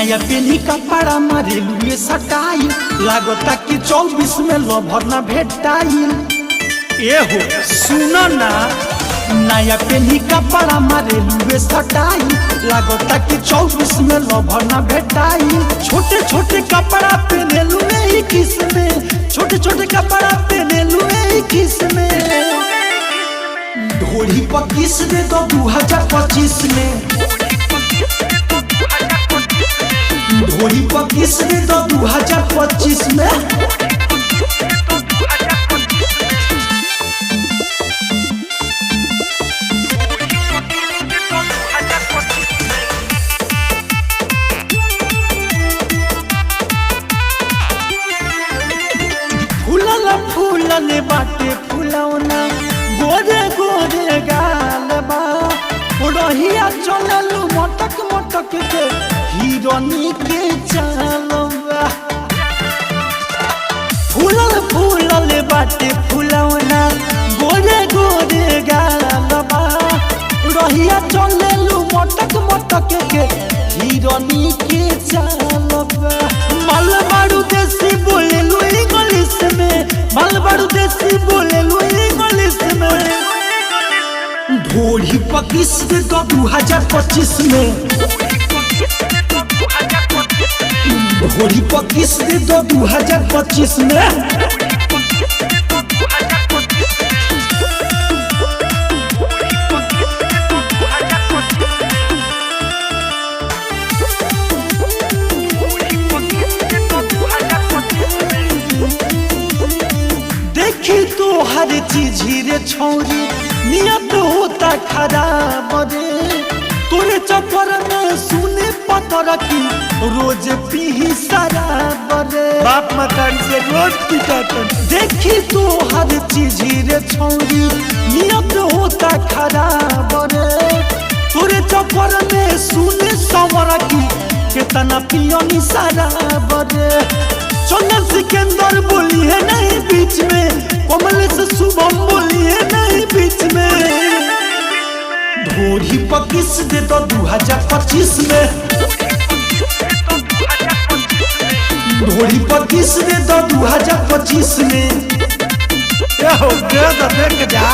नया पेनी कपड़ा मारे लुए सटाई लागता कि 24 में लभर ना भेटाई। ए हो सुनो ना नया पेनी कपड़ा मारे लुए सटाई लागता कि 24 में लभर ना भेटाई। छोटे छोटे कपड़ा पहने लुए किस में, छोटे छोटे कपड़ा पहने लुए किस में। ढोली पर किस दे तो 2025 में, ढोली पर किस दे तो 2025 में। फूलले बाटे फुलौना गोरे गोरे गाल बा रहिया चललू मटक मटक के हिरनी के चाल बा। फूलले बाटे फुलौना गोरे गोरे गाल बा रहिया चललू मटक मटक के हिरनी के चाल बा। मालवाड़ू देसी बोले लू इंग्लिश में, मालवाड़ू देसी बोले लू इंग्लिश में। ढोली पर किस दे तो 2025 में, ढोली पर किस दे तो 2025 में। देखी तो हर चीज रे छौरी नियत होता खराब रे। तोरे चक्कर में सुने पतर की रोज पी शराब रे। बाप मतारी से रोज पीटा। देखी तो हर चीज रे छौरी नियत होता खराब रे। तोरे चक्कर में सुने सवर की कितना पियोनी शराब रे। चंदन सिकंदर बोली है नहीं बीच में, कमल से शुभम बोली है नहीं बीच में। ढोली पर किस दे तो 2025 में, ढोली पर किस दे तो 2025 में। देख जा।